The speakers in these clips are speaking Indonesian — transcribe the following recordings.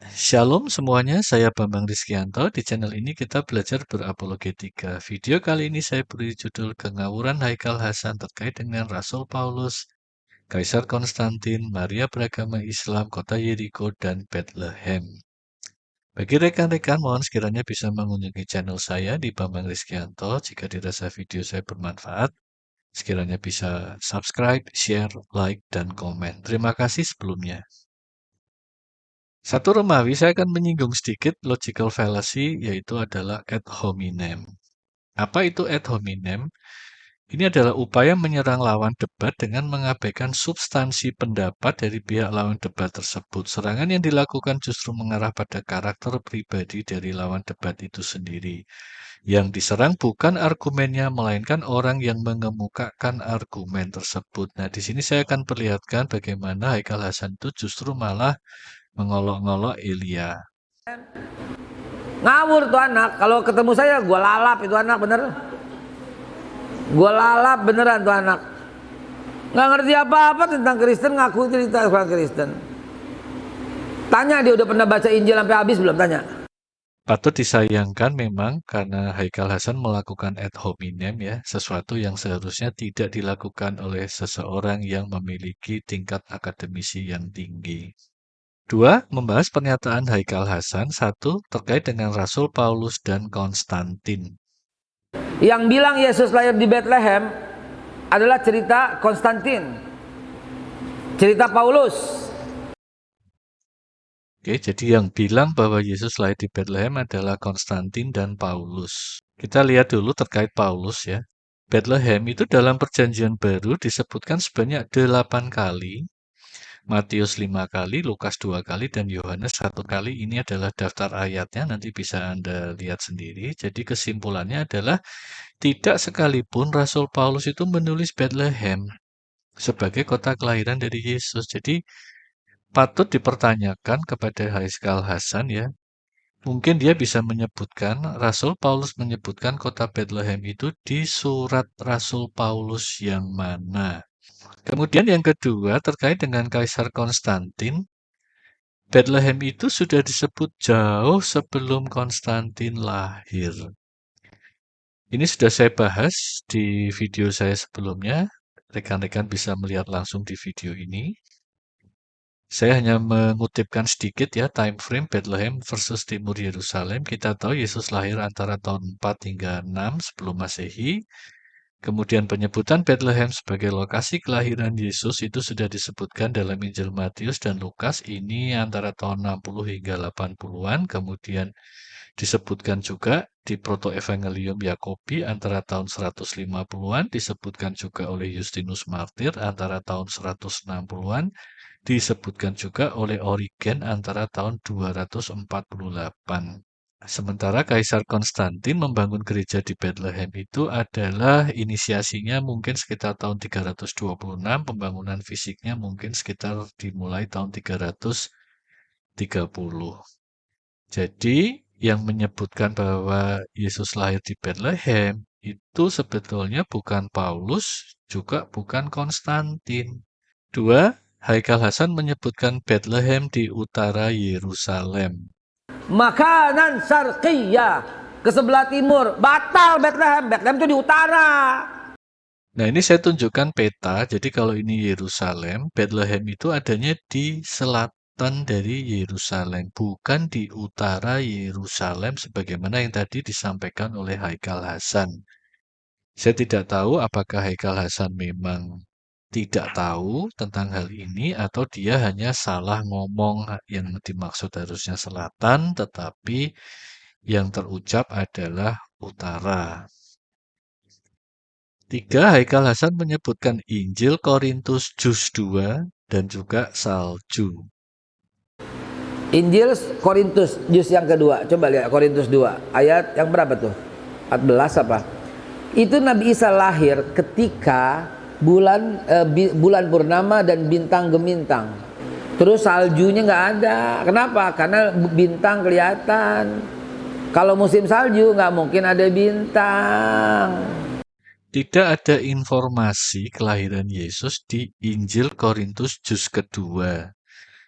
Shalom semuanya, saya Bambang Rizkyanto. Di channel ini kita belajar berapologetika. Video kali ini saya beri judul Kengawuran Haikal Hasan terkait dengan Rasul Paulus, Kaisar Konstantin, Maria beragama Islam, kota Yeriko, dan Bethlehem. Bagi rekan-rekan, mohon sekiranya bisa mengunjungi channel saya di Bambang Rizkyanto. Jika dirasa video saya bermanfaat, sekiranya bisa subscribe, share, like, dan komen. Terima kasih sebelumnya. Satu Romawi saya akan menyinggung sedikit logical fallacy, yaitu adalah ad hominem. Apa itu ad hominem? Ini adalah upaya menyerang lawan debat dengan mengabaikan substansi pendapat dari pihak lawan debat tersebut. Serangan yang dilakukan justru mengarah pada karakter pribadi dari lawan debat itu sendiri. Yang diserang bukan argumennya, melainkan orang yang mengemukakan argumen tersebut. Nah, di sini saya akan perlihatkan bagaimana Haikal Hasan itu justru malah mengolok-ngolok Elia. Ngawur tuh anak. Kalau ketemu saya, gue lalap itu anak bener. Gue lalap beneran tuh anak. Nggak ngerti apa-apa tentang Kristen, ngaku cerita tentang Kristen. Tanya dia udah pernah baca Injil sampai habis belum? Tanya. Patut disayangkan memang karena Haikal Hasan melakukan ad hominem ya, sesuatu yang seharusnya tidak dilakukan oleh seseorang yang memiliki tingkat akademisi yang tinggi. Dua, membahas pernyataan Haikal Hasan. Satu, terkait dengan Rasul Paulus dan Konstantin. Yang bilang Yesus lahir di Bethlehem adalah cerita Konstantin, cerita Paulus. Oke, jadi yang bilang bahwa Yesus lahir di Bethlehem adalah Konstantin dan Paulus. Kita lihat dulu terkait Paulus ya. Bethlehem itu dalam Perjanjian Baru disebutkan sebanyak 8 kali. Matius 5 kali, Lukas 2 kali, dan Yohanes 1 kali. Ini adalah daftar ayatnya, nanti bisa Anda lihat sendiri. Jadi kesimpulannya adalah tidak sekalipun Rasul Paulus itu menulis Bethlehem sebagai kota kelahiran dari Yesus. Jadi patut dipertanyakan kepada Haikal Hasan ya. Mungkin dia bisa menyebutkan, Rasul Paulus menyebutkan kota Bethlehem itu di surat Rasul Paulus yang mana. Kemudian yang kedua terkait dengan Kaisar Konstantin, Bethlehem itu sudah disebut jauh sebelum Konstantin lahir. Ini sudah saya bahas di video saya sebelumnya. Rekan-rekan bisa melihat langsung di video ini. Saya hanya mengutipkan sedikit ya time frame Bethlehem versus Timur Yerusalem. Kita tahu Yesus lahir antara tahun 4 hingga 6 sebelum Masehi. Kemudian penyebutan Bethlehem sebagai lokasi kelahiran Yesus itu sudah disebutkan dalam Injil Matius dan Lukas. Ini antara tahun 60 hingga 80-an. Kemudian disebutkan juga di Protoevangelium Yakobi antara tahun 150-an. Disebutkan juga oleh Justinus Martir antara tahun 160-an. Disebutkan juga oleh Origen antara tahun 248. Sementara Kaisar Konstantin membangun gereja di Bethlehem itu adalah inisiasinya mungkin sekitar tahun 326, pembangunan fisiknya mungkin sekitar dimulai tahun 330. Jadi yang menyebutkan bahwa Yesus lahir di Bethlehem itu sebetulnya bukan Paulus, juga bukan Konstantin. Dua, Haikal Hasan menyebutkan Bethlehem di utara Yerusalem. Makanan Sarqiyah ke sebelah timur, batal Bethlehem. Bethlehem itu di utara. Nah, ini saya tunjukkan peta. Jadi kalau ini Yerusalem, Bethlehem itu adanya di selatan dari Yerusalem, bukan di utara Yerusalem sebagaimana yang tadi disampaikan oleh Haikal Hasan. Saya tidak tahu apakah Haikal Hasan memang tidak tahu tentang hal ini atau dia hanya salah ngomong, yang dimaksud harusnya selatan, tetapi yang terucap adalah utara. Tiga, Haikal Hasan menyebutkan Injil Korintus juz 2 dan juga salju. Injil Korintus juz yang kedua. Coba lihat Korintus 2. Ayat yang berapa tuh? 14 apa? Itu Nabi Isa lahir ketika bulan purnama dan bintang gemintang. Terus saljunya nggak ada. Kenapa? Karena bintang kelihatan. Kalau musim salju nggak mungkin ada bintang. Tidak ada informasi kelahiran Yesus di Injil Korintus juz kedua.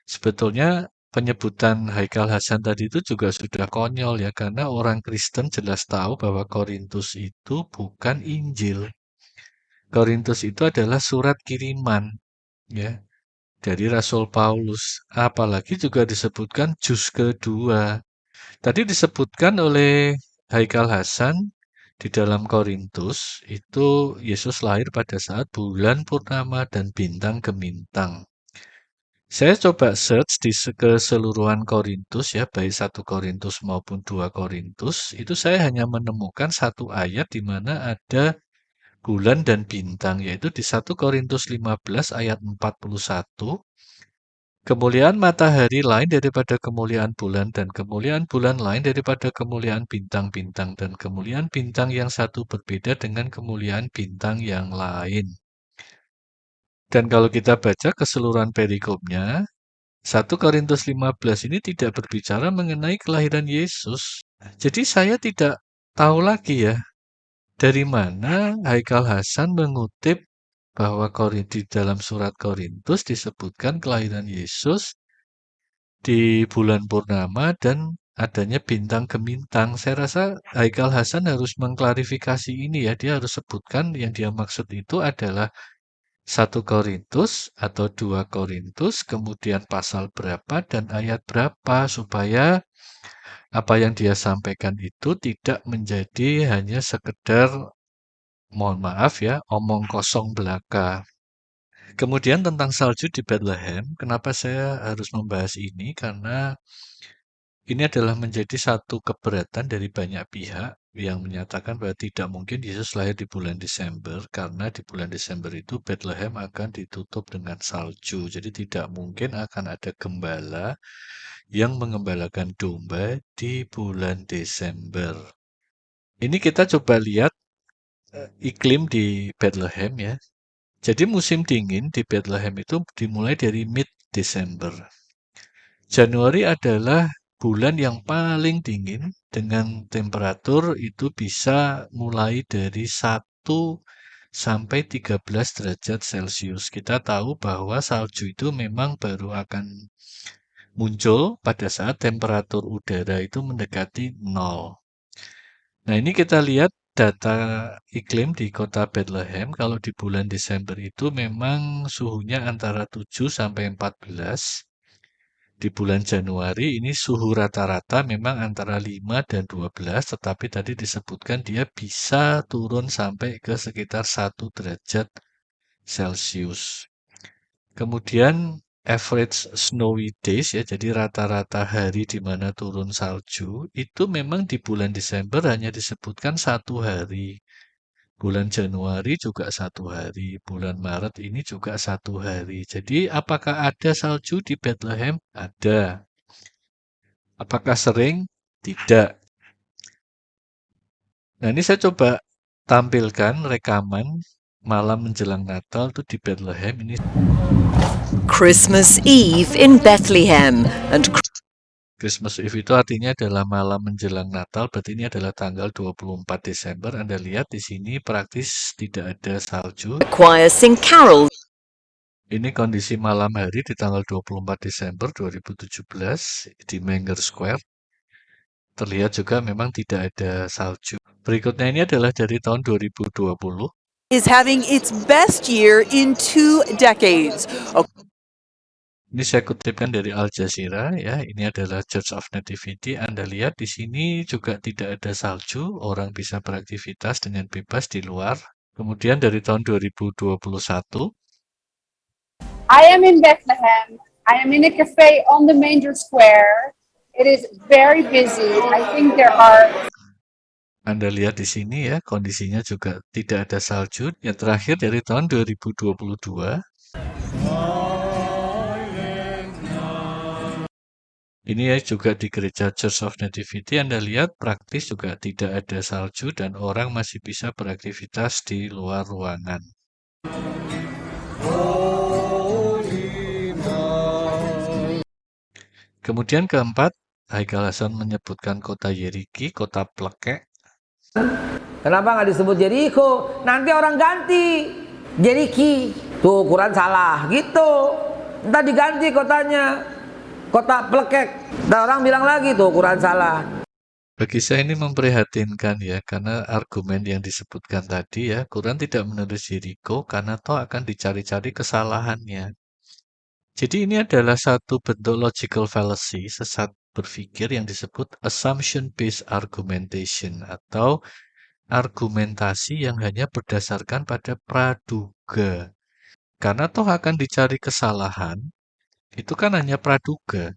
Sebetulnya penyebutan Haikal Hasan tadi itu juga sudah konyol ya, karena orang Kristen jelas tahu bahwa Korintus itu bukan Injil. Korintus itu adalah surat kiriman ya dari Rasul Paulus. Apalagi juga disebutkan juz kedua. Tadi disebutkan oleh Haikal Hasan di dalam Korintus itu Yesus lahir pada saat bulan purnama dan bintang gemintang. Saya coba search di keseluruhan Korintus ya, baik 1 Korintus maupun 2 Korintus, itu saya hanya menemukan satu ayat di mana ada bulan dan bintang, yaitu di 1 Korintus 15 ayat 41. Kemuliaan matahari lain daripada kemuliaan bulan, dan kemuliaan bulan lain daripada kemuliaan bintang-bintang, dan kemuliaan bintang yang satu berbeda dengan kemuliaan bintang yang lain. Dan kalau kita baca keseluruhan perikopnya, 1 Korintus 15 ini tidak berbicara mengenai kelahiran Yesus. Jadi saya tidak tahu lagi ya, dari mana Haikal Hasan mengutip bahwa di dalam surat Korintus disebutkan kelahiran Yesus di bulan purnama dan adanya bintang gemintang. Saya rasa Haikal Hasan harus mengklarifikasi ini ya. Dia harus sebutkan yang dia maksud itu adalah 1 Korintus atau 2 Korintus, kemudian pasal berapa dan ayat berapa, supaya apa yang dia sampaikan itu tidak menjadi hanya sekedar, mohon maaf ya, omong kosong belaka. Kemudian tentang salju di Bethlehem, kenapa saya harus membahas ini? Karena ini adalah menjadi satu keberatan dari banyak pihak yang menyatakan bahwa tidak mungkin Yesus lahir di bulan Desember, karena di bulan Desember itu Bethlehem akan ditutup dengan salju. Jadi tidak mungkin akan ada gembala yang mengembalakan domba di bulan Desember. Ini kita coba lihat iklim di Bethlehem ya. Jadi musim dingin di Bethlehem itu dimulai dari mid-Desember. Januari adalah bulan yang paling dingin dengan temperatur itu bisa mulai dari 1 sampai 13 derajat Celcius. Kita tahu bahwa salju itu memang baru akan muncul pada saat temperatur udara itu mendekati 0. Nah, ini kita lihat data iklim di kota Bethlehem. Kalau di bulan Desember itu memang suhunya antara 7 sampai 14. Di bulan Januari ini suhu rata-rata memang antara 5 dan 12, tetapi tadi disebutkan dia bisa turun sampai ke sekitar 1 derajat Celcius. Kemudian average snowy days ya, jadi rata-rata hari di mana turun salju, itu memang di bulan Desember hanya disebutkan 1 hari. Bulan Januari juga 1 hari, bulan Maret ini juga 1 hari. Jadi apakah ada salju di Bethlehem? Ada. Apakah sering? Tidak. Nah, ini saya coba tampilkan rekaman malam menjelang Natal itu di Bethlehem. Ini Christmas Eve in Bethlehem, and Christmas Eve itu artinya adalah malam menjelang Natal, berarti ini adalah tanggal 24 Desember. Anda lihat di sini praktis tidak ada salju. the choir sing carols. Ini kondisi malam hari di tanggal 24 Desember 2017 di Menger Square. Terlihat juga memang tidak ada salju. Berikutnya ini adalah dari tahun 2020. Is having its best year in 2 decades. Ini saya kutipkan dari Al Jazeera ya. Ini adalah Church of Nativity. Anda lihat di sini juga tidak ada salju. Orang bisa beraktivitas dengan bebas di luar. Kemudian dari tahun 2021. I am in Bethlehem. I am in a cafe on the Manger Square. It is very busy. I think there are. Anda lihat di sini ya, kondisinya juga tidak ada salju. Yang terakhir dari tahun 2022. Ini ya juga di gereja Church of Nativity. Anda lihat praktis juga tidak ada salju dan orang masih bisa beraktivitas di luar ruangan. Kemudian keempat, Haikal Hasan menyebutkan kota Yeriki, kota plekek. Kenapa nggak disebut Jericho? Nanti orang ganti Jeriki. Tuh Quran salah gitu. Entah diganti kotanya. kota pelekek. Dan orang bilang lagi tuh Quran salah. Bagi saya ini memprihatinkan ya, karena argumen yang disebutkan tadi ya, Quran tidak menulis Yeriko karena toh akan dicari-cari kesalahannya. Jadi ini adalah satu bentuk logical fallacy, sesat berpikir yang disebut assumption-based argumentation atau argumentasi yang hanya berdasarkan pada praduga. Karena toh akan dicari kesalahan, itu kan hanya praduga.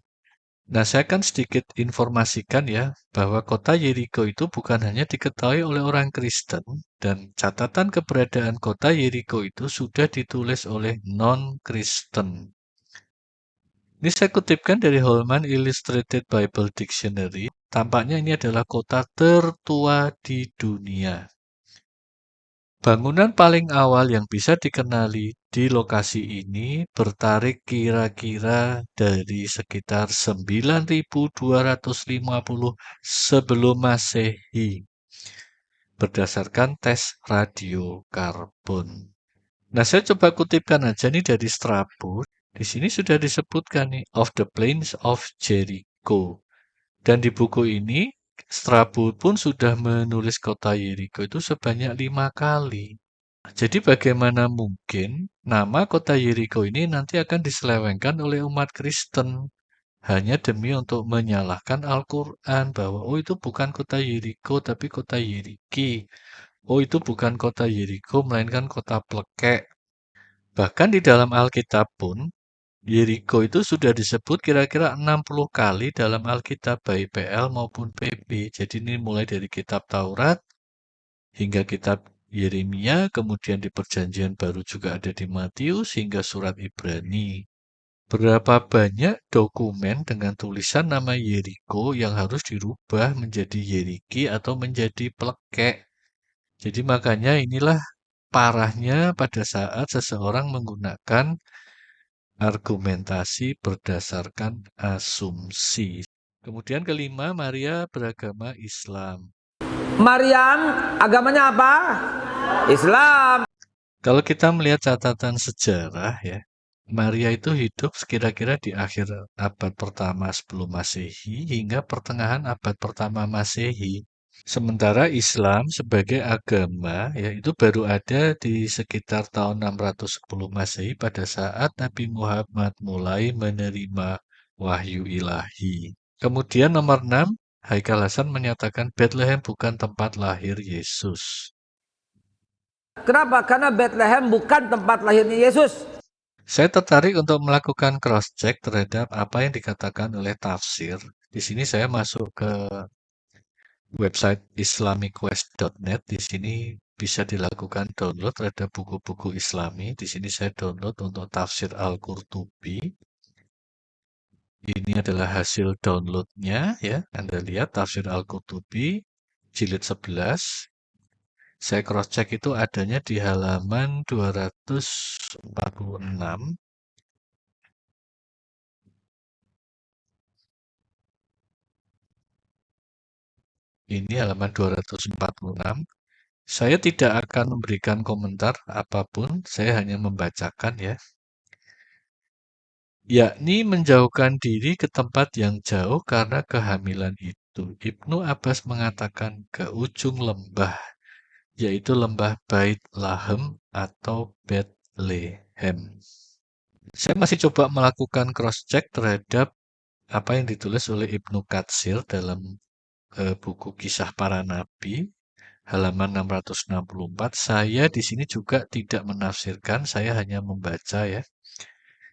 Nah, saya akan sedikit informasikan ya, bahwa kota Yeriko itu bukan hanya diketahui oleh orang Kristen, dan catatan keberadaan kota Yeriko itu sudah ditulis oleh non-Kristen. Ini saya kutipkan dari Holman Illustrated Bible Dictionary. Tampaknya ini adalah kota tertua di dunia. Bangunan paling awal yang bisa dikenali di lokasi ini bertarik kira-kira dari sekitar 9250 sebelum Masehi berdasarkan tes radiokarbon. Nah, saya coba kutipkan aja nih dari Strabo. Di sini sudah disebutkan nih of the plains of Jericho. Dan di buku ini Strabo pun sudah menulis kota Yeriko itu sebanyak 5 kali. Jadi bagaimana mungkin nama kota Yeriko ini nanti akan diselewengkan oleh umat Kristen hanya demi untuk menyalahkan Al-Quran bahwa oh itu bukan kota Yeriko tapi kota Yeriki. Oh itu bukan kota Yeriko melainkan kota Plekek. Bahkan di dalam Alkitab pun Yeriko itu sudah disebut kira-kira 60 kali dalam Alkitab baik PL maupun PB. Jadi ini mulai dari kitab Taurat hingga kitab Yeremia, kemudian di Perjanjian Baru juga ada di Matius hingga surat Ibrani. Berapa banyak dokumen dengan tulisan nama Yeriko yang harus dirubah menjadi Yeriki atau menjadi Plekek. Jadi makanya inilah parahnya pada saat seseorang menggunakan argumentasi berdasarkan asumsi. Kemudian kelima, Maria beragama Islam. Maryam agamanya apa? Islam. Kalau kita melihat catatan sejarah ya, Maria itu hidup kira-kira di akhir abad pertama sebelum Masehi hingga pertengahan abad pertama Masehi. Sementara Islam sebagai agama yaitu baru ada di sekitar tahun 610 Masehi pada saat Nabi Muhammad mulai menerima wahyu ilahi. Kemudian nomor 6, Haikal Hasan menyatakan Bethlehem bukan tempat lahir Yesus. Kenapa? Karena Bethlehem bukan tempat lahirnya Yesus. Saya tertarik untuk melakukan cross-check terhadap apa yang dikatakan oleh tafsir. Di sini saya masuk ke website islamicwest.net. Di sini bisa dilakukan download terhadap buku-buku Islami. Di sini saya download untuk tafsir Al-Qurtubi. Ini adalah hasil downloadnya ya. Anda lihat tafsir Al-Qurtubi jilid 11. Saya cross-check itu adanya di halaman 246. Ini halaman 246. Saya tidak akan memberikan komentar apapun, saya hanya membacakan ya. Yakni menjauhkan diri ke tempat yang jauh karena kehamilan itu. Ibnu Abbas mengatakan ke ujung lembah, yaitu lembah Bait Lahem atau Bethlehem. Saya masih coba melakukan cross-check terhadap apa yang ditulis oleh Ibnu Katsir dalam buku Kisah Para Nabi, halaman 664. Saya di sini juga tidak menafsirkan, saya hanya membaca ya.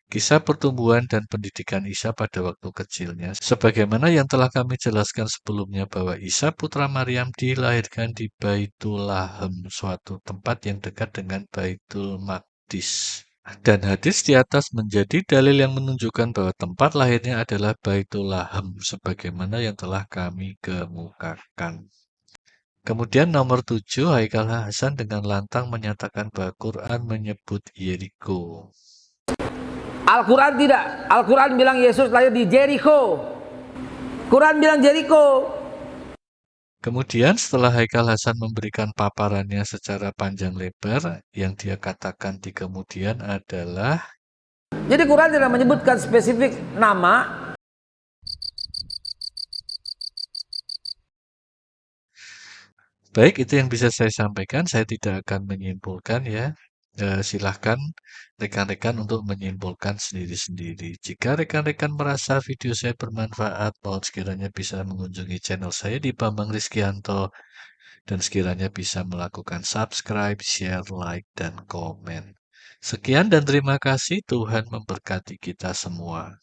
Kisah pertumbuhan dan pendidikan Isa pada waktu kecilnya. Sebagaimana yang telah kami jelaskan sebelumnya bahwa Isa putra Maryam dilahirkan di Baitul Lahem, suatu tempat yang dekat dengan Baitul Maqdis. Dan hadis di atas menjadi dalil yang menunjukkan bahwa tempat lahirnya adalah Baitul Lahem, sebagaimana yang telah kami kemukakan. Kemudian nomor 7, Haikal Hasan dengan lantang menyatakan bahwa Quran menyebut Yeriko. Al-Quran tidak. Al-Quran bilang Yesus lahir di Jericho. Quran bilang Jericho. Kemudian setelah Haikal Hasan memberikan paparannya secara panjang lebar, yang dia katakan di kemudian adalah Jadi Quran tidak menyebutkan spesifik nama Baik, itu yang bisa saya sampaikan. Saya tidak akan menyimpulkan ya. Silahkan rekan-rekan untuk menyimpulkan sendiri-sendiri. Jika rekan-rekan merasa video saya bermanfaat, mohon sekiranya bisa mengunjungi channel saya di Bambang Rizkyanto dan sekiranya bisa melakukan subscribe, share, like, dan komen. Sekian dan terima kasih. Tuhan memberkati kita semua.